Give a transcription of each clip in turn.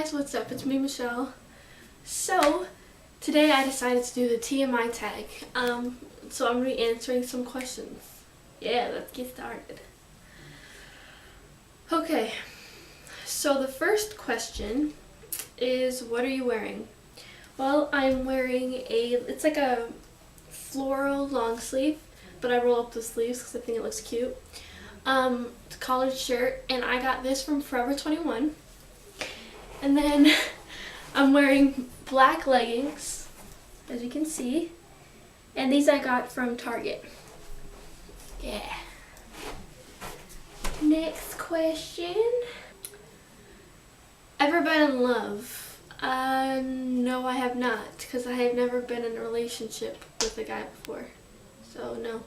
guys, what's up? It's me, Michelle. So, today I decided to do the TMI tag. So I'm going to be answering some questions. Yeah, let's get started. Okay, so the first question is, what are you wearing? Well, I'm wearing it's like a floral long sleeve, but I roll up the sleeves because I think it looks cute. It's a collared shirt, and I got this from Forever 21. And then I'm wearing black leggings, as you can see, and these I got from Target. Yeah. Next question. Ever been in love? No, I have not, because I have never been in a relationship with a guy before. So no.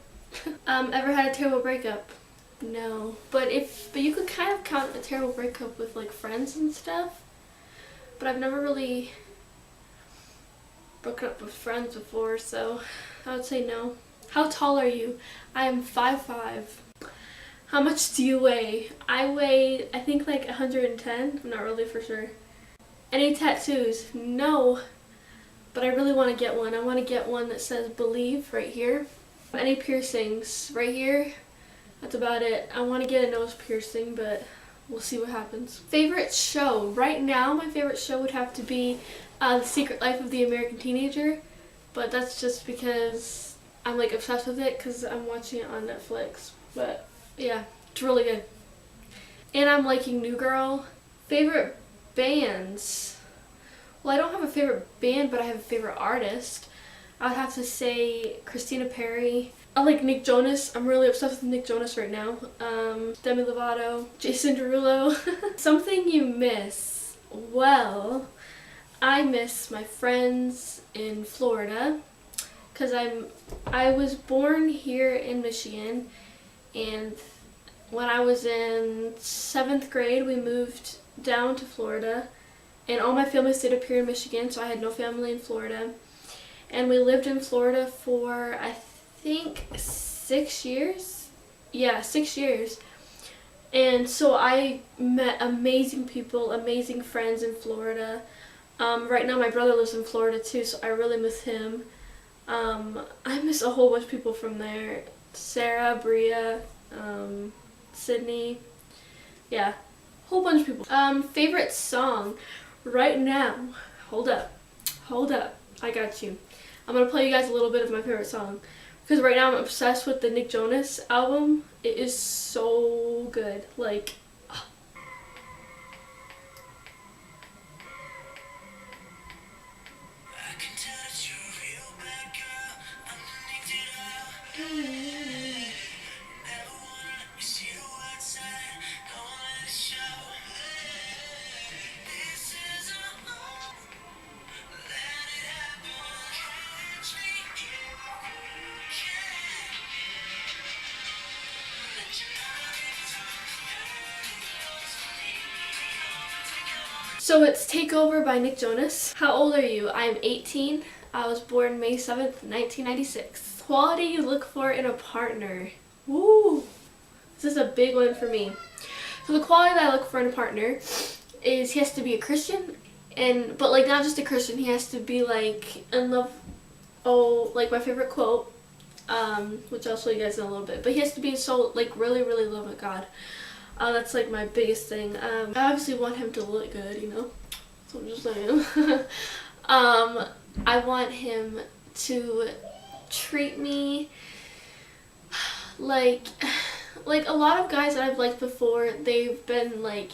Ever had a terrible breakup? No. But you could kind of count a terrible breakup with like friends and stuff. But I've never really broken up with friends before, so I would say no. How tall are you? I am 5'5". How much do you weigh? I weigh, I think like 110. I'm not really for sure. Any tattoos? No. But I really want to get one. I want to get one that says believe right here. Any piercings? Right here. That's about it. I want to get a nose piercing, but we'll see what happens. Favorite show? Right now, my favorite show would have to be The Secret Life of the American Teenager, but that's just because I'm like obsessed with it because I'm watching it on Netflix. But yeah, it's really good. And I'm liking New Girl. Favorite bands? Well, I don't have a favorite band, but I have a favorite artist. I would have to say Christina Perri. I like Nick Jonas. I'm really obsessed with Nick Jonas right now. Demi Lovato, Jason Derulo. Something you miss? Well, I miss my friends in Florida because I was born here in Michigan, and when I was in 7th grade we moved down to Florida, and all my family stayed up here in Michigan, so I had no family in Florida. And we lived in Florida for, I think, 6 years? Yeah, 6 years. And so I met amazing people, amazing friends in Florida. Right now my brother lives in Florida too, so I really miss him. I miss a whole bunch of people from there. Sarah, Bria, Sydney. Yeah, whole bunch of people. Favorite song? Right now, hold up, I got you. I'm going to play you guys a little bit of my favorite song. Because right now I'm obsessed with the Nick Jonas album. It is so good. Like, oh. So it's Take Over by Nick Jonas. How old are you? I am 18. I was born May 7th, 1996. Quality you look for in a partner. Woo! This is a big one for me. So the quality that I look for in a partner is he has to be a Christian, but like not just a Christian, he has to be like in love. Oh, like my favorite quote, which I'll show you guys in a little bit. But he has to be so like really, really love with God. That's like my biggest thing. I obviously want him to look good, you know. So I'm just saying. I want him to treat me like a lot of guys that I've liked before. They've been like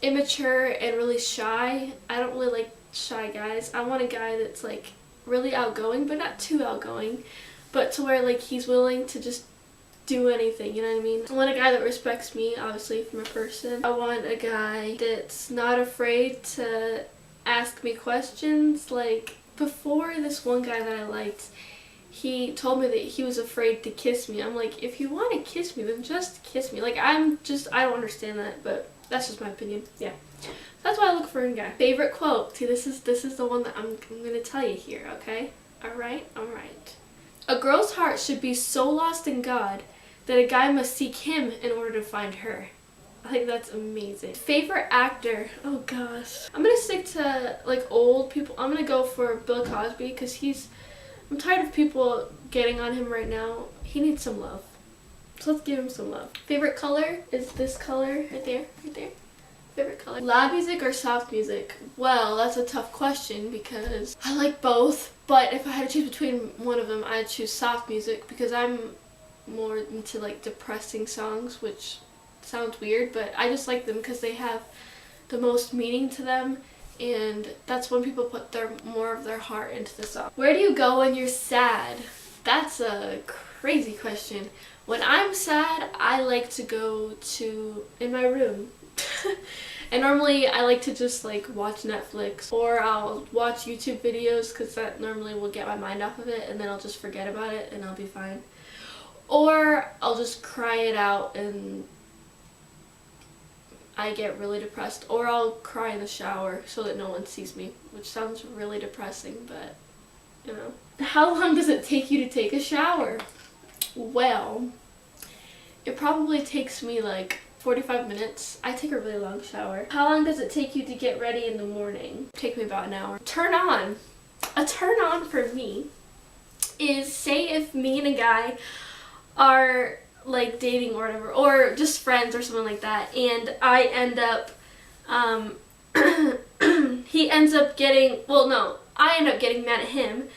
immature and really shy. I don't really like shy guys. I want a guy that's like really outgoing, but not too outgoing, but to where like he's willing to just do anything, you know what I mean? I want a guy that respects me, obviously, from a person. I want a guy that's not afraid to ask me questions. Like, before, this one guy that I liked, he told me that he was afraid to kiss me. I'm like, if you want to kiss me, then just kiss me. Like, I don't understand that, but that's just my opinion. Yeah. That's why I look for a guy. Favorite quote. See, this is the one that I'm going to tell you here, okay? Alright? Alright. A girl's heart should be so lost in God that a guy must seek him in order to find her. I think that's amazing. Favorite actor? Oh gosh. I'm gonna stick to like old people. I'm gonna go for Bill Cosby because I'm tired of people getting on him right now. He needs some love. So let's give him some love. Favorite color is this color right there, right there. Favorite color. Loud music or soft music? Well, that's a tough question because I like both, but if I had to choose between one of them, I'd choose soft music because I'm more into like depressing songs, which sounds weird, but I just like them because they have the most meaning to them, and that's when people put more of their heart into the song. Where do you go when you're sad? That's a crazy question. When I'm sad, I like to go in my room. And normally I like to just like watch Netflix, or I'll watch YouTube videos because that normally will get my mind off of it, and then I'll just forget about it and I'll be fine. Or I'll just cry it out and I get really depressed. Or I'll cry in the shower so that no one sees me, which sounds really depressing, but you know. How long does it take you to take a shower? Well, it probably takes me like 45 minutes. I take a really long shower. How long does it take you to get ready in the morning? Take me about an hour. Turn on. A turn on for me is, say if me and a guy are like dating or whatever, or just friends or something like that, and I end up he ends up getting, well no, I end up getting mad at him,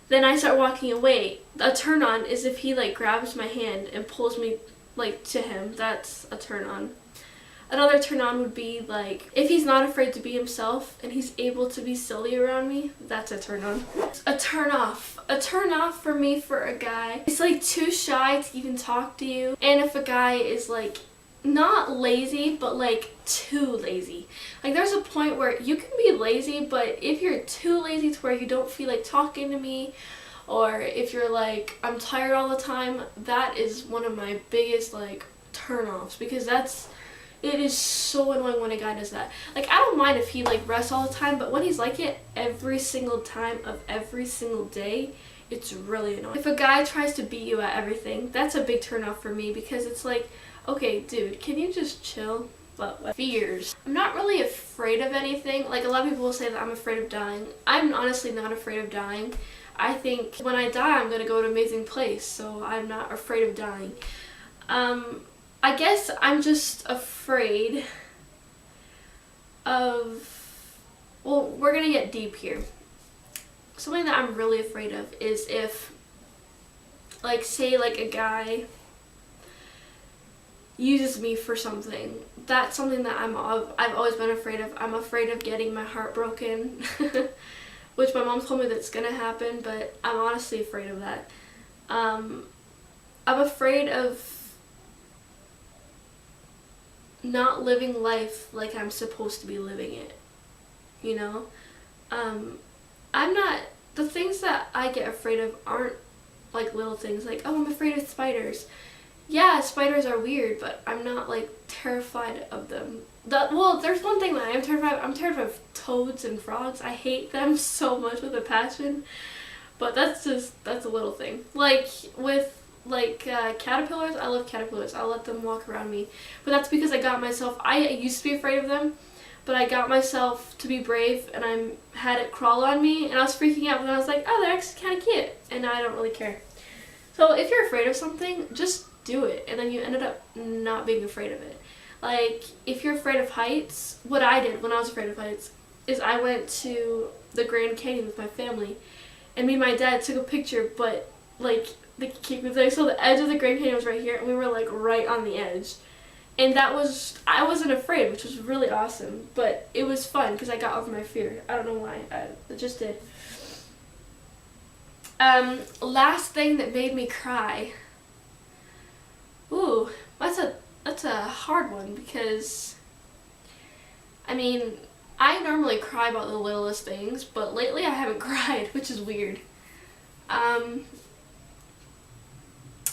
then I start walking away. A turn on is if he like grabs my hand and pulls me like to him. That's a turn on. Another turn on would be like if he's not afraid to be himself and he's able to be silly around me. That's a turn on. A turn off. A turn off for me for a guy is like too shy to even talk to you, and if a guy is like not lazy but like too lazy. Like there's a point where you can be lazy, but if you're too lazy to where you don't feel like talking to me, or if you're like I'm tired all the time, that is one of my biggest like turn-offs, because it is so annoying when a guy does that. Like I don't mind if he like rests all the time, but when he's like it every single time of every single day, it's really annoying. If a guy tries to beat you at everything, that's a big turn off for me, because it's like, okay dude, can you just chill? But what? Fears. I'm not really afraid of anything. Like a lot of people will say that I'm afraid of dying. I'm honestly not afraid of dying. I think when I die I'm gonna go to an amazing place, so I'm not afraid of dying. I guess I'm just afraid of, well, we're gonna get deep here. Something that I'm really afraid of is if, like, say like a guy uses me for something. That's something that I've always been afraid of. I'm afraid of getting my heart broken, which my mom told me that's gonna happen, but I'm honestly afraid of that. I'm afraid of not living life like I'm supposed to be living it, you know? The things that I get afraid of aren't like little things, like, oh, I'm afraid of spiders. Yeah, spiders are weird, but I'm not like terrified of them. Well, there's one thing that I am terrified of. I'm terrified of toads and frogs. I hate them so much with a passion, but that's a little thing. Like with caterpillars, I love caterpillars. I'll let them walk around me. But that's because I used to be afraid of them, but I got myself to be brave and I had it crawl on me, and I was freaking out, and I was like, oh, they're actually kind of cute, and now I don't really care. So if you're afraid of something, just do it, and then you ended up not being afraid of it. Like, if you're afraid of heights, what I did when I was afraid of heights is I went to the Grand Canyon with my family, and me and my dad took a picture, but like so the edge of the Grand Canyon was right here, and we were like right on the edge, and I wasn't afraid, which was really awesome, but it was fun because I got over my fear. I don't know why, I just did. Last thing that made me cry. Ooh, that's a hard one, because I mean, I normally cry about the littlest things, but lately I haven't cried, which is weird.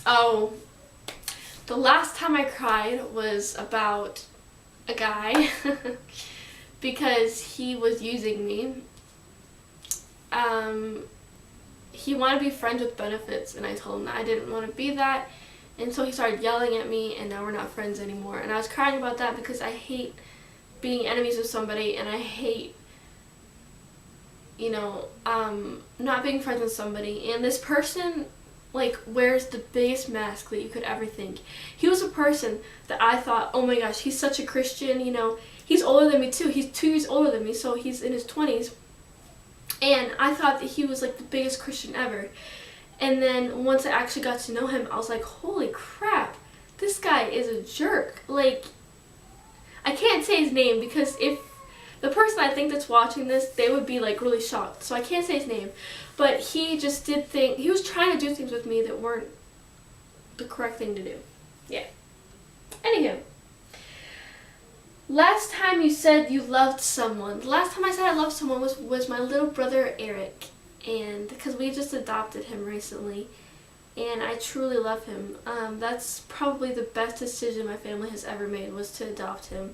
Oh, the last time I cried was about a guy because he was using me. He wanted to be friends with benefits, and I told him that I didn't want to be that, And so he started yelling at me, and now we're not friends anymore. And I was crying about that because I hate being enemies with somebody, and I hate, you know, not being friends with somebody. And this person, like, wears the biggest mask that you could ever think. He was a person that I thought, oh my gosh, he's such a Christian, you know. He's older than me too. He's 2 years older than me, so he's in his 20s. And I thought that he was like the biggest Christian ever. And then once I actually got to know him, I was like, holy crap, this guy is a jerk. Like, I can't say his name because if the person I think that's watching this, they would be like really shocked. So I can't say his name. But he just did things, he was trying to do things with me that weren't the correct thing to do. Yeah. Anywho. Last time you said you loved someone. The last time I said I loved someone was my little brother Eric. And because we just adopted him recently. And I truly love him. That's probably the best decision my family has ever made, was to adopt him.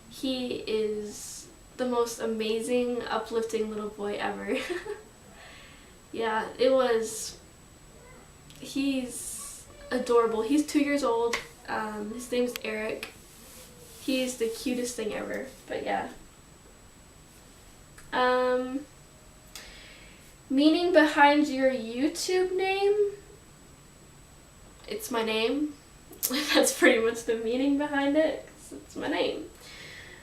He is the most amazing, uplifting little boy ever. Yeah, it was. He's adorable. He's 2 years old. His name's Eric. He's the cutest thing ever. But yeah. Meaning behind your YouTube name? It's my name. That's pretty much the meaning behind it. It's my name.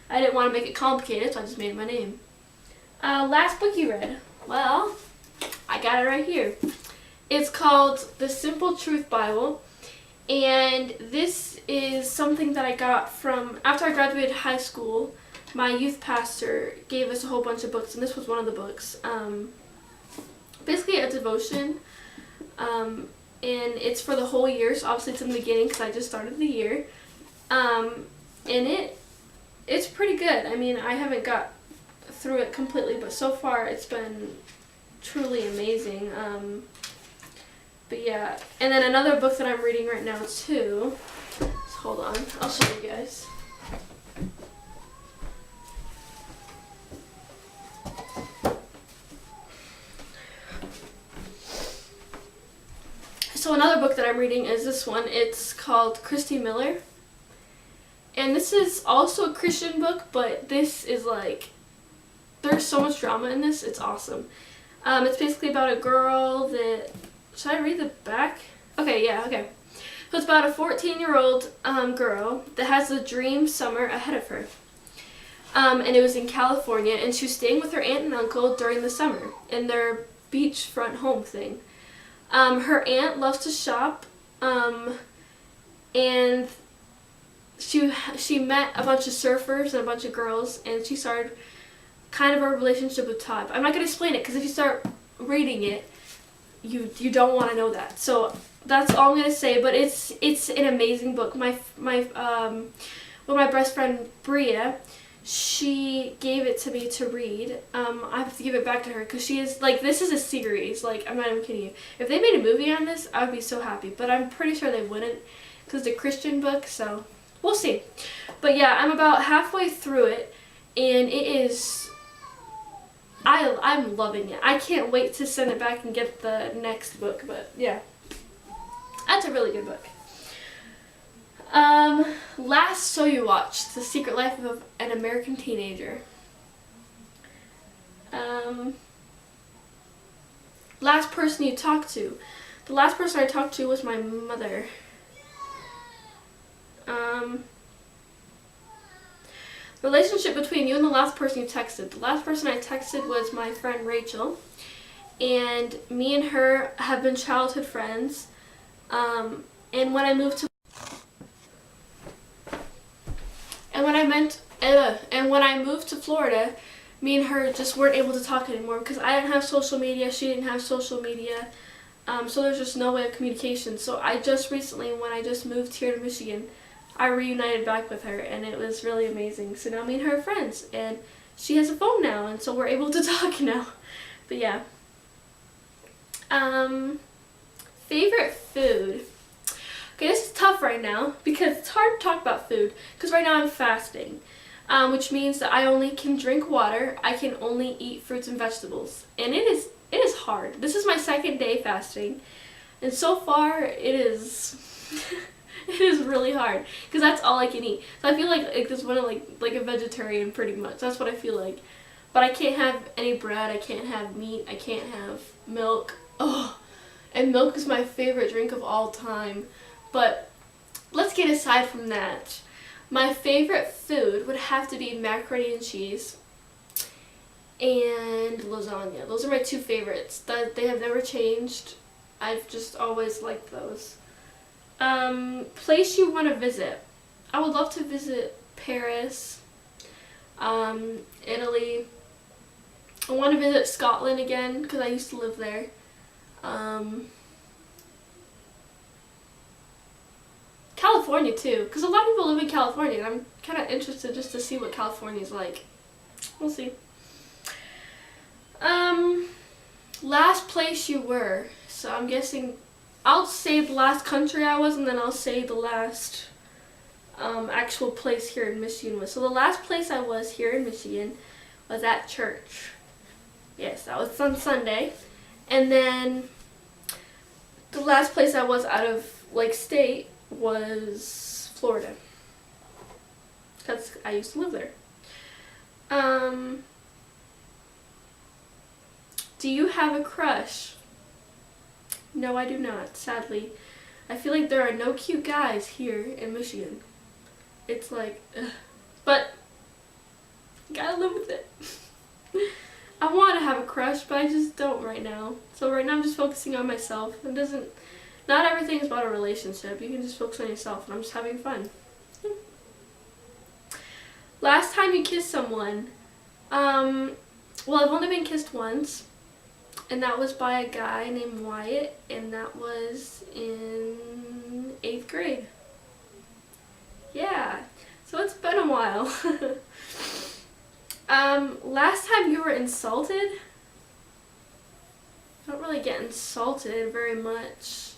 I didn't want to make it complicated, so I just made it my name. Last book you read? Well, I got it right here. It's called The Simple Truth Bible. And this is something that I got from, after I graduated high school, my youth pastor gave us a whole bunch of books, and this was one of the books. Basically a devotion, and it's for the whole year, so obviously it's in the beginning because I just started the year. And it's pretty good. I mean, I haven't got through it completely, but so far it's been truly amazing. But yeah, and then another book that I'm reading right now too. So hold on, I'll show you guys. So another book that I'm reading is this one. It's called Christy Miller. And this is also a Christian book, but this is like, there's so much drama in this, it's awesome. It's basically about a girl that, should I read the back? Okay, yeah, okay. So it's about a 14-year-old girl that has a dream summer ahead of her. And it was in California, and she was staying with her aunt and uncle during the summer in their beachfront home thing. Her aunt loves to shop, and she met a bunch of surfers and a bunch of girls, and she started kind of a relationship with Todd. I'm not going to explain it because if you start reading it, you don't want to know that. So that's all I'm going to say. But it's an amazing book. My best friend Bria, she gave it to me to read. I have to give it back to her because she is like, this is a series. Like, I'm not even kidding you. If they made a movie on this, I would be so happy. But I'm pretty sure they wouldn't because it's a Christian book. So we'll see. But yeah, I'm about halfway through it, and it is. I'm loving it. I can't wait to send it back and get the next book. But yeah, that's a really good book. Last show you watched, The Secret Life of an American Teenager. Last person you talked to. The last person I talked to was my mother. Relationship between you and the last person you texted. The last person I texted was my friend Rachel. And me and her have been childhood friends. And when I moved to when I moved to Florida, me and her just weren't able to talk anymore because I didn't have social media, she didn't have social media, so there's just no way of communication. So I just recently, when I just moved here to Michigan, I reunited back with her, and it was really amazing. So now me and her are friends, and she has a phone now, and so we're able to talk now. But yeah. Favorite food. Okay, this is tough right now because it's hard to talk about food because right now I'm fasting, which means that I only can drink water. I can only eat fruits and vegetables, and it is hard. This is my second day fasting, and so far it is It is really hard because that's all I can eat. So I feel like this one like a vegetarian pretty much. That's what I feel like. But I can't have any bread. I can't have meat. I can't have milk. Oh, and milk is my favorite drink of all time. But let's get aside from that. My favorite food would have to be macaroni and cheese and lasagna. Those are my two favorites. They have never changed. I've just always liked those. Place you want to visit. I would love to visit Paris, Italy. I want to visit Scotland again because I used to live there. California too, because a lot of people live in California and I'm kind of interested just to see what California is like. We'll see. Last place you were. So I'm guessing I'll say the last country I was and then I'll say the last actual place here in Michigan was. So the last place I was here in Michigan was at church. Yes, that was on Sunday. And then the last place I was out of state was Florida. Because I used to live there. Do you have a crush? No, I do not, sadly. I feel like there are no cute guys here in Michigan. It's like, ugh. But, gotta live with it. I want to have a crush, but I just don't right now. So right now I'm just focusing on myself. Not everything is about a relationship. You can just focus on yourself, and I'm just having fun. Last time you kissed someone. Well, I've only been kissed once. And that was by a guy named Wyatt, and that was in 8th grade. Yeah, so it's been a while. Last time you were insulted? I don't really get insulted very much.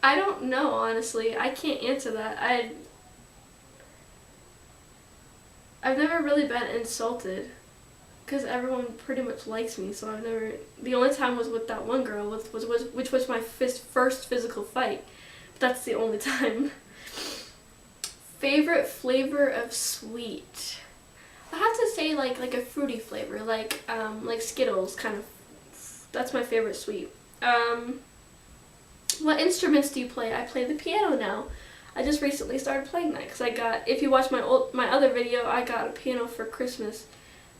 I don't know, honestly. I can't answer that. I've never really been insulted. Because everyone pretty much likes me, so I've never... The only time was with that one girl, which was my first physical fight. But that's the only time. Favorite flavor of sweet? I have to say like a fruity flavor, like Skittles, kind of. That's my favorite sweet. What instruments do you play? I play the piano now. I just recently started playing that because if you watch my other video, I got a piano for Christmas.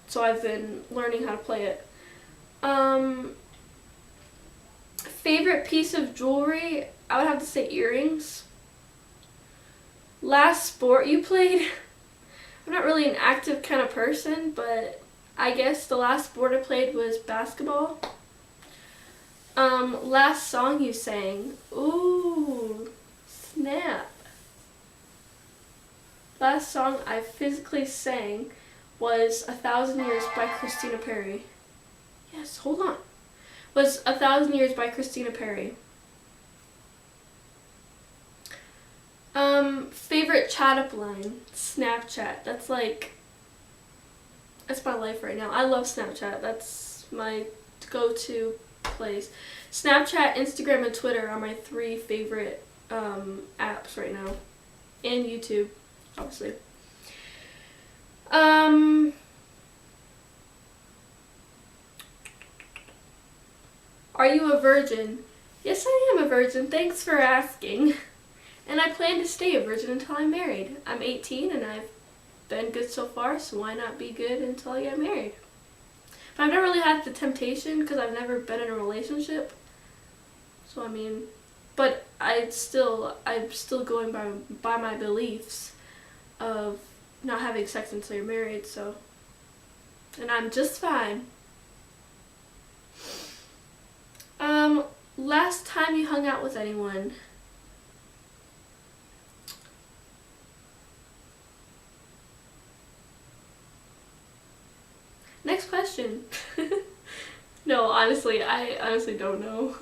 So I've been learning how to play it. Favorite piece of jewelry? I would have to say earrings. Last sport you played? I'm not really an active kind of person, but I guess the last sport I played was basketball. Last song you sang? Ooh, snap. Last song I physically sang was 1,000 Years by Christina Perri. Yes, hold on. Was 1,000 Years by Christina Perri. Favorite chat up line? Snapchat. That's my life right now. I love Snapchat. That's my go-to place. Snapchat, Instagram, and Twitter are my 3 favorite apps right now. And YouTube, obviously. Are you a virgin? Yes, I am a virgin. Thanks for asking. And I plan to stay a virgin until I'm married. I'm 18 and I've been good so far, so why not be good until I get married? But I've never really had the temptation because I've never been in a relationship. So I mean, but I'm still going by my beliefs of not having sex until you're married, so, and I'm just fine. Last time you hung out with anyone? Next question. No, honestly, I honestly don't know.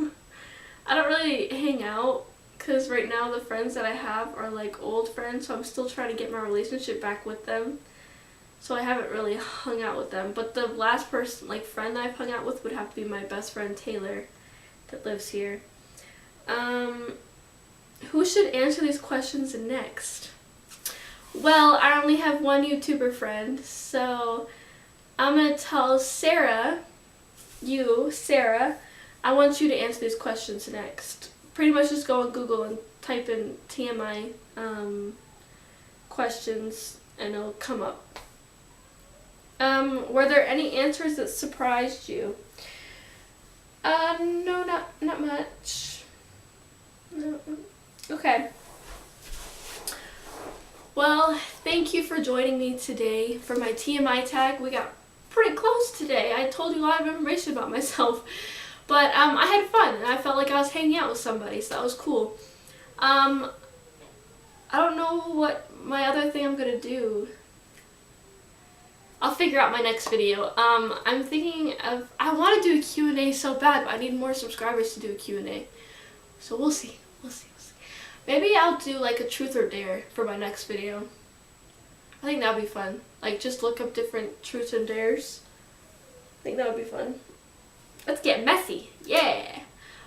I don't really hang out because right now the friends that I have are like old friends, so I'm still trying to get my relationship back with them. So I haven't really hung out with them. But the last person, friend that I've hung out with would have to be my best friend Taylor that lives here. Who should answer these questions next? Well, I only have one YouTuber friend, so I'm going to tell Sarah, Sarah, I want you to answer these questions next. Pretty much just go on Google and type in TMI questions and it'll come up. Were there any answers that surprised you? No, not much. No. Okay. Well, thank you for joining me today for my TMI tag. We got pretty close today. I told you a lot of information about myself, but I had fun and I felt like I was hanging out with somebody, so that was cool. I don't know what my other thing I'm gonna do. I'll figure out my next video. I'm thinking of, I want to do a Q&A so bad, but I need more subscribers to do a Q&A. So we'll see. Maybe I'll do like a truth or dare for my next video. I think that would be fun. Like just look up different truths and dares. I think that would be fun. Let's get messy. Yeah.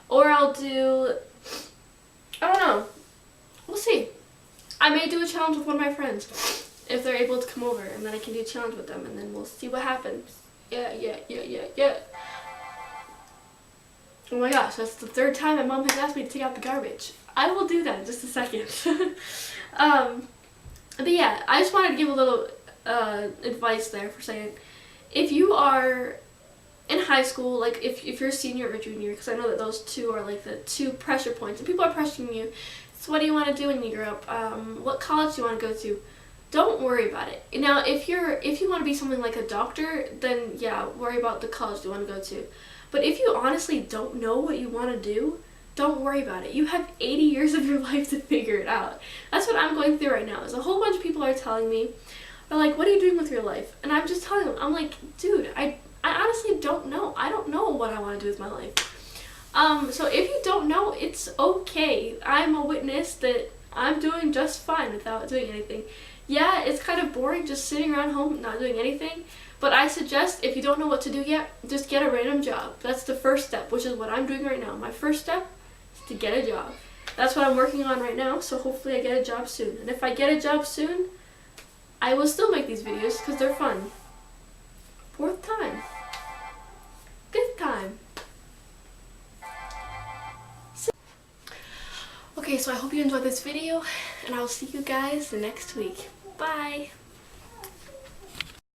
Or I'll do, I don't know. We'll see. I may do a challenge with one of my friends if they're able to come over, and then I can do a challenge with them, and then we'll see what happens. Yeah. Oh my gosh, that's the third time my mom has asked me to take out the garbage. I will do that in just a second. But yeah, I just wanted to give a little advice there for saying, if you are in high school, like if you're a senior or junior, because I know that those two are like the two pressure points, and people are pressuring you, so what do you want to do when you grow up? What college do you want to go to? Don't worry about it. Now, if you want to be something like a doctor, then yeah, worry about the college you want to go to. But if you honestly don't know what you want to do, don't worry about it. You have 80 years of your life to figure it out. That's what I'm going through right now. Is a whole bunch of people are telling me, they're like, what are you doing with your life? And I'm just telling them, I'm like, dude, I honestly don't know. I don't know what I want to do with my life. So if you don't know, it's okay. I'm a witness that I'm doing just fine without doing anything. Yeah, it's kind of boring just sitting around home not doing anything, but I suggest if you don't know what to do yet, just get a random job. That's the first step, which is what I'm doing right now. My first step is to get a job. That's what I'm working on right now, so hopefully I get a job soon. And if I get a job soon, I will still make these videos because they're fun. Fourth time. Fifth time. Okay, so I hope you enjoyed this video, and I will see you guys next week. Bye!